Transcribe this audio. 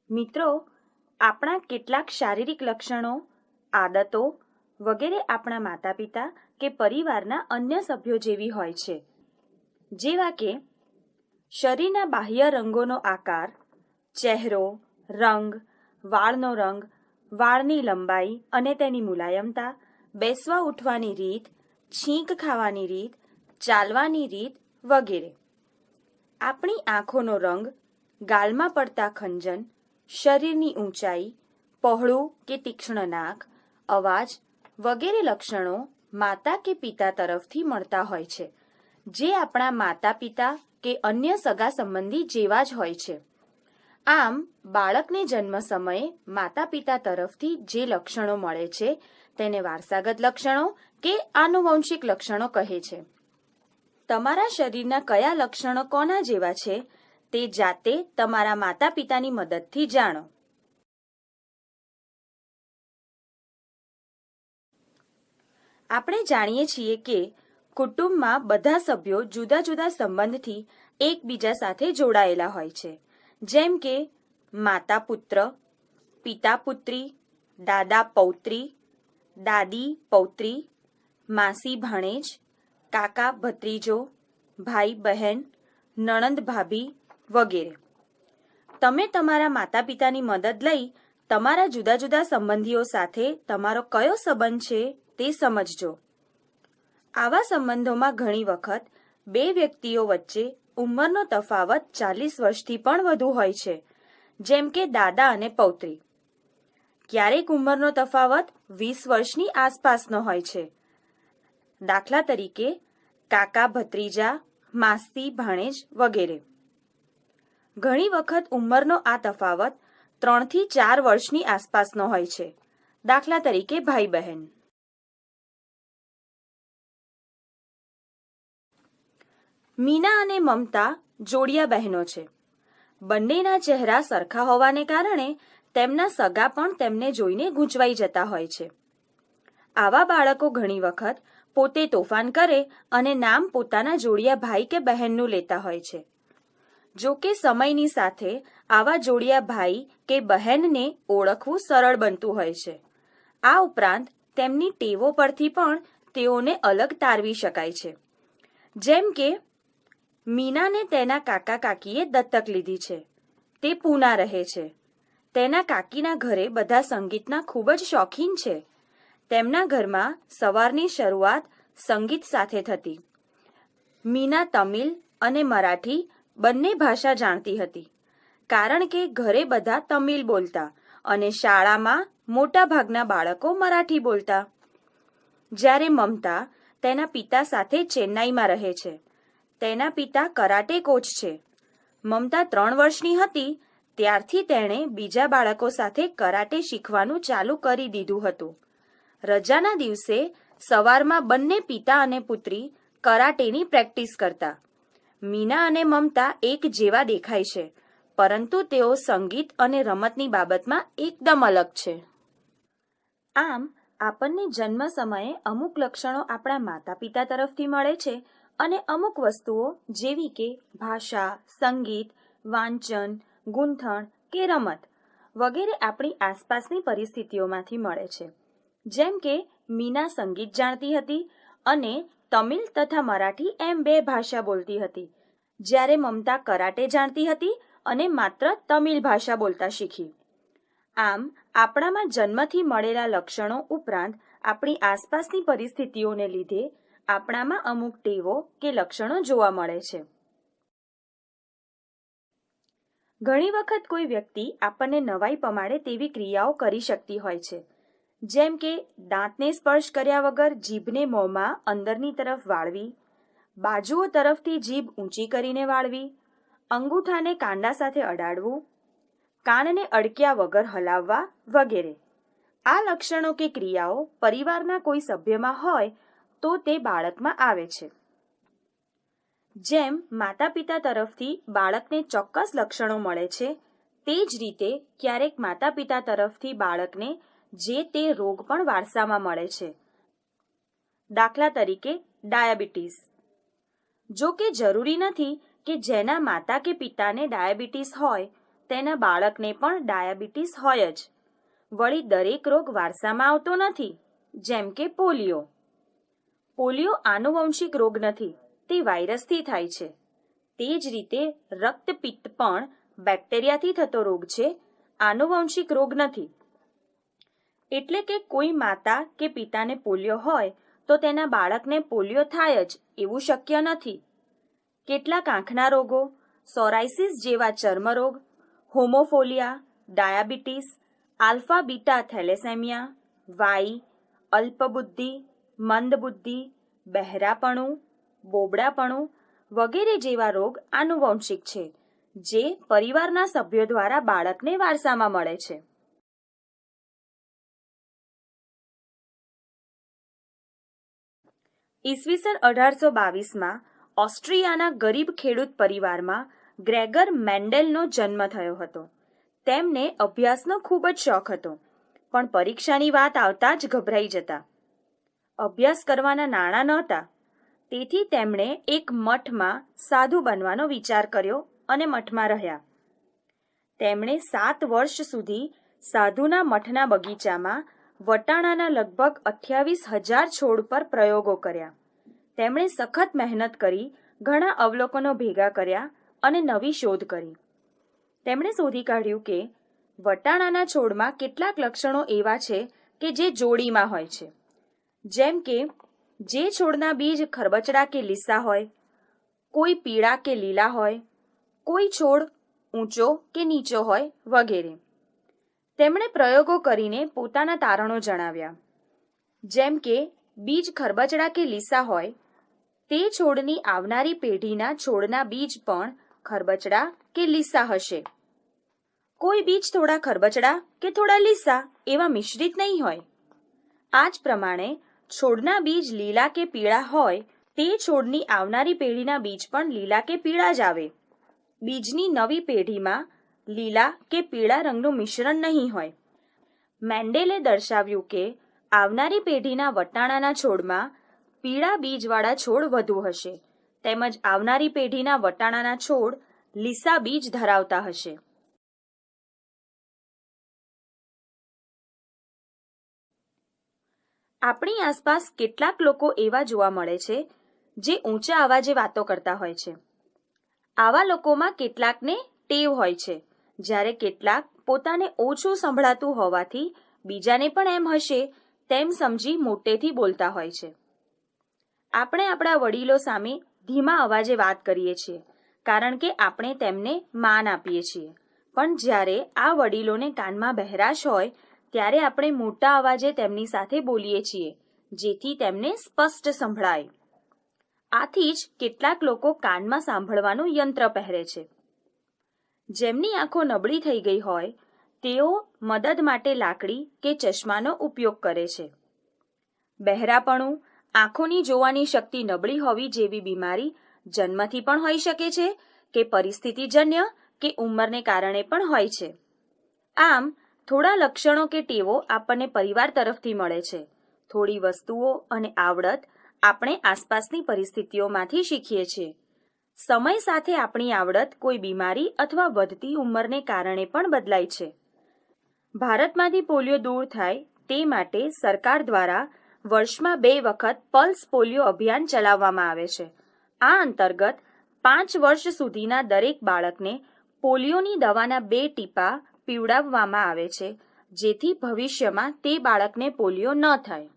મિત્રો, આપણા કેટલાક શારીરિક લક્ષણો, આદતો વગેરે આપણા માતા-પિતા કે પરિવારના અન્ય સભ્યો જેવી હોય છે, જેવા કે શરીરના બાહ્ય રંગોનો આકાર, ચહેરો, રંગ, વાળનો રંગ, વાળની લંબાઈ અને તેની મુલાયમતા, બેસવા ઉઠવાની રીત, છીંક ખાવાની રીત, ચાલવાની રીત વગેરે. આપણી આંખોનો રંગ, ગાલમાં પડતા ખંજન, શરીરની ઊંચાઈ, પહોળું કે તીક્ષ્ણ નાક, અવાજ વગેરે લક્ષણો માતા કે પિતા તરફથી મળતા હોય છે, જે આપણા માતા-પિતા કે અન્ય સગા સંબંધી જેવા જ હોય છે. આમ બાળકને જન્મ સમયે માતા-પિતા તરફથી જે લક્ષણો મળે છે તેને વારસાગત લક્ષણો કે આનુવંશિક લક્ષણો કહે છે. તમારા શરીરના કયા લક્ષણો કોના જેવા છે તે જાતે તમારા માતા-પિતાની મદદથી જાણો. આપણે જાણીએ છીએ કે કુટુંબમાં બધા સભ્યો જુદા જુદા સંબંધથી એકબીજા સાથે જોડાયેલા હોય છે, જેમ કે માતા પુત્ર, પિતા પુત્રી, દાદા પૌત્રી, દાદી પૌત્રી, માસી ભાણેજ, કાકા ભત્રીજો, ભાઈ બહેન, નણંદ ભાભી વગેરે. તમે તમારા માતા પિતાની મદદ લઈ તમારા જુદા જુદા સંબંધીઓ સાથે તમારો કયો સંબંધ છે તે સમજજો. આવા સંબંધોમાં ઘણી વખત બે વ્યક્તિઓ વચ્ચે ઉંમરનો તફાવત 40 વર્ષથી પણ વધુ હોય છે, જેમ કે દાદા અને પૌત્રી. ક્યારેક ઉંમરનો તફાવત 20 વર્ષની આસપાસનો હોય છે. દાખલા તરીકે કાકા ભત્રીજા, માસી ભાણેજ વગેરે. ઘણી વખત ઉંમરનો આ તફાવત 3 થી 4 વર્ષની આસપાસનો હોય છે. દાખલા તરીકે ભાઈ બહેન. મીના અને મમતા જોડિયા બહેનો છે. બંનેના ચહેરા સરખા હોવાને કારણે તેમના સગા પણ તેમને જોઈને ગૂંચવાઈ જતા હોય છે. આવા બાળકો ઘણી વખત પોતે તોફાન કરે અને નામ પોતાના જોડિયા ભાઈ કે બહેનનું લેતા હોય છે. જો કે સમયની સાથે આવા જોડિયા ભાઈ કે બહેનને ઓળખવું સરળ બનતું હોય છે. આ ઉપરાંત તેમની ટેવો પરથી પણ તેઓને અલગ તારવી શકાય છે. જેમ કે મીનાને તેના કાકા કાકીએ દત્તક લીધી છે. તે પૂના રહે છે. તેના કાકીના ઘરે બધા સંગીતના ખૂબ જ શોખીન છે. તેમના ઘરમાં સવારની શરૂઆત સંગીત સાથે થતી. મીના તમિલ અને મરાઠી બંને ભાષા જાણતી હતી, કારણ કે ઘરે બધા તમિલ બોલતા અને શાળામાં મોટા ભાગના બાળકો મરાઠી બોલતા. જ્યારે મમતા તેના પિતા સાથે ચેન્નાઈમાં રહે છે. તેના પિતા કરાટે કોચ છે. મમતા 3 વર્ષની હતી ત્યારથી તેણે બીજા બાળકો સાથે કરાટે શીખવાનું ચાલુ કરી દીધું હતું. રજાના દિવસે સવારમાં બંને પિતા અને પુત્રી કરાટેની પ્રેક્ટિસ કરતા. મીના અને મમતા એક જેવા દેખાય છે, પરંતુ તેઓ સંગીત અને રમતની બાબતમાં એકદમ અલગ છે. આમ આપણને જન્મ સમયે અમુક લક્ષણો આપણા માતા પિતા તરફથી મળે છે અને અમુક વસ્તુઓ જેવી કે ભાષા, સંગીત, વાંચન, ગૂંથણ કે રમત વગેરે આપણી આસપાસની પરિસ્થિતિઓમાંથી મળે છે. જેમ કે મીના સંગીત જાણતી હતી અને તમિલ તથા મરાઠી એમ 2 ભાષા બોલતી હતી, જ્યારે મમતા કરાટે જાણતી હતી અને માત્ર તમિલ ભાષા બોલતા શીખી. આમ આપણામાં જન્મથી મળેલા લક્ષણો ઉપરાંત આપણી આસપાસની પરિસ્થિતિઓને લીધે આપણામાં અમુક ટેવો કે લક્ષણો જોવા મળે છે. ઘણી વખત કોઈ વ્યક્તિ આપણને નવાઈ પમાડે તેવી ક્રિયાઓ કરી શકતી હોય છે, જેમ કે દાંતને સ્પર્શ કર્યા વગર જીભને મોંમાં અંદરની તરફ વાળવી, બાજુઓ તરફથી જીભ ઊંચી કરીને વાળવી, અંગૂઠાને કાંડા સાથે અડાડવું, કાનને અડક્યા વગર હલાવવા વગેરે. આ લક્ષણો કે ક્રિયાઓ પરિવારના કોઈ સભ્યમાં હોય તો તે બાળકમાં આવે છે. જેમ માતા પિતા તરફથી બાળકને ચોક્કસ લક્ષણો મળે છે, તે જ રીતે ક્યારેક માતા પિતા તરફથી બાળકને જે તે રોગ પણ વારસામાં મળે છે. દાખલા તરીકે ડાયાબિટીસ. જો કે જરૂરી નથી કે જેના માતા કે પિતાને ડાયાબિટીસ હોય તેના બાળકને પણ ડાયાબિટીસ હોય જ. વળી દરેક રોગ વારસામાં આવતો નથી, જેમ કે પોલિયો. પોલિયો આનુવંશિક રોગ નથી, તે વાયરસથી થાય છે. તે જ રીતે રક્તપિત્ત પણ બેક્ટેરિયાથી થતો રોગ છે, આનુવંશિક રોગ નથી. એટલે કે કોઈ માતા કે પિતાને પોલિયો હોય તો તેના બાળકને પોલિયો થાય જ એવું શક્ય નથી. કેટલાક આંખના રોગો, સોરાયસિસ જેવા ચર્મરોગ, હોમોફોલિયા, ડાયાબિટીસ, આલ્ફા બીટા થેલેસેમિયા, વાઈ, અલ્પબુદ્ધિ, મંદબુદ્ધિ, બહેરાપણું, બોબડાપણું વગેરે જેવા રોગ આનુવંશિક છે, જે પરિવારના સભ્યો દ્વારા બાળકને વારસામાં મળે છે. ઈસવીસન 1822માં ઓસ્ટ્રિયાના ગરીબ ખેડૂત પરિવારમાં ગ્રેગર મેન્ડેલનો જન્મ થયો હતો. તેમને અભ્યાસનો ખૂબ જ શોખ હતો, પણ પરીક્ષાની વાત આવતા જ ગભરાઈ જતા. અભ્યાસ કરવાના નાણાં નહોતા, તેથી તેમણે એક મઠમાં સાધુ બનવાનો વિચાર કર્યો અને મઠમાં રહ્યા. તેમણે 7 વર્ષ સુધી સાધુના મઠના બગીચામાં વટાણાના લગભગ 28,000 છોડ પર પ્રયોગો કર્યા. તેમણે સખત મહેનત કરી, ઘણા અવલોકનો ભેગા કર્યા અને નવી શોધ કરી. તેમણે શોધી કાઢ્યું કે વટાણાના છોડમાં કેટલાક લક્ષણો એવા છે કે જે જોડીમાં હોય છે. જેમ કે જે છોડના બીજ ખરબચડા કે લીસા હોય, કોઈ પીળા કે લીલા હોય, કોઈ છોડ ઊંચો કે નીચો હોય વગેરે. તેમણે પ્રયોગો કરીને પોતાના તારણો જણાવ્યા. જેમ કે બીજ ખરબચડા કે લીસા હોય, તે છોડની આવનારી પેઢીના છોડના બીજ પણ ખરબચડા કે લીસા હશે. કોઈ બીજ થોડા ખરબચડા કે થોડા લીસા એવા મિશ્રિત નહીં હોય. આ જ પ્રમાણે છોડના બીજ લીલા કે પીળા હોય, તે છોડની આવનારી પેઢીના બીજ પણ લીલા કે પીળા જ આવે. બીજની નવી પેઢીમાં લીલા કે પીળા રંગનું મિશ્રણ નહીં હોય. મેન્ડેલે દર્શાવ્યું કે આવનારી પેઢીના વટાણાના છોડમાં પીળા બીજવાળા છોડ વધુ હશે, તેમજ આવનારી પેઢીના વટાણાના છોડ લીસા બીજ ધરાવતા હશે. આપણી આસપાસ કેટલાક લોકો એવા જોવા મળે છે જે ઊંચા અવાજે વાતો કરતા હોય છે. આવા લોકોમાં કેટલાકને ટેવ હોય છે, જ્યારે કેટલાક પોતાને ઓછું સંભળાતું હોવાથી બીજાને પણ એમ હશે તેમ સમજી મોટેથી બોલતા હોય છે. આપણે આપણા વડીલો સામે ધીમા અવાજે વાત કરીએ છીએ, કારણ કે આપણે તેમને માન આપીએ છીએ. પણ જ્યારે આ વડીલોને કાનમાં બહેરાશ હોય ત્યારે આપણે મોટા અવાજે તેમની સાથે બોલીએ છીએ, જેથી તેમને સ્પષ્ટ સંભળાય. આથી જ કેટલાક લોકો કાનમાં સાંભળવાનું યંત્ર પહેરે છે. જેમની આંખો નબળી થઈ ગઈ હોય તેઓ મદદ માટે લાકડી કે ચશ્માનો ઉપયોગ કરે છે. બહેરાપણું, આંખોની જોવાની શક્તિ નબળી હોવી જેવી બીમારી જન્મથી પણ હોઈ શકે છે કે પરિસ્થિતિજન્ય કે ઉંમરને કારણે પણ હોય છે. આમ થોડા લક્ષણો કે ટેવો આપણને પરિવાર તરફથી મળે છે. થોડી વસ્તુઓ અને આવડત આપણે આસપાસની પરિસ્થિતિઓમાંથી શીખીએ છીએ. સમય સાથે આપણી આવડત કોઈ બીમારી અથવા વધતી ઉંમરને કારણે પણ બદલાય છે. ભારતમાંથી પોલિયો દૂર થાય તે માટે સરકાર દ્વારા વર્ષમાં 2 વખત પલ્સ પોલિયો અભિયાન ચલાવવામાં આવે છે. આ અંતર્ગત 5 વર્ષ સુધીના દરેક બાળકને પોલિયોની દવાના 2 ટીપા પીવડાવવામાં આવે છે, જેથી ભવિષ્યમાં તે બાળકને પોલિયો ન થાય.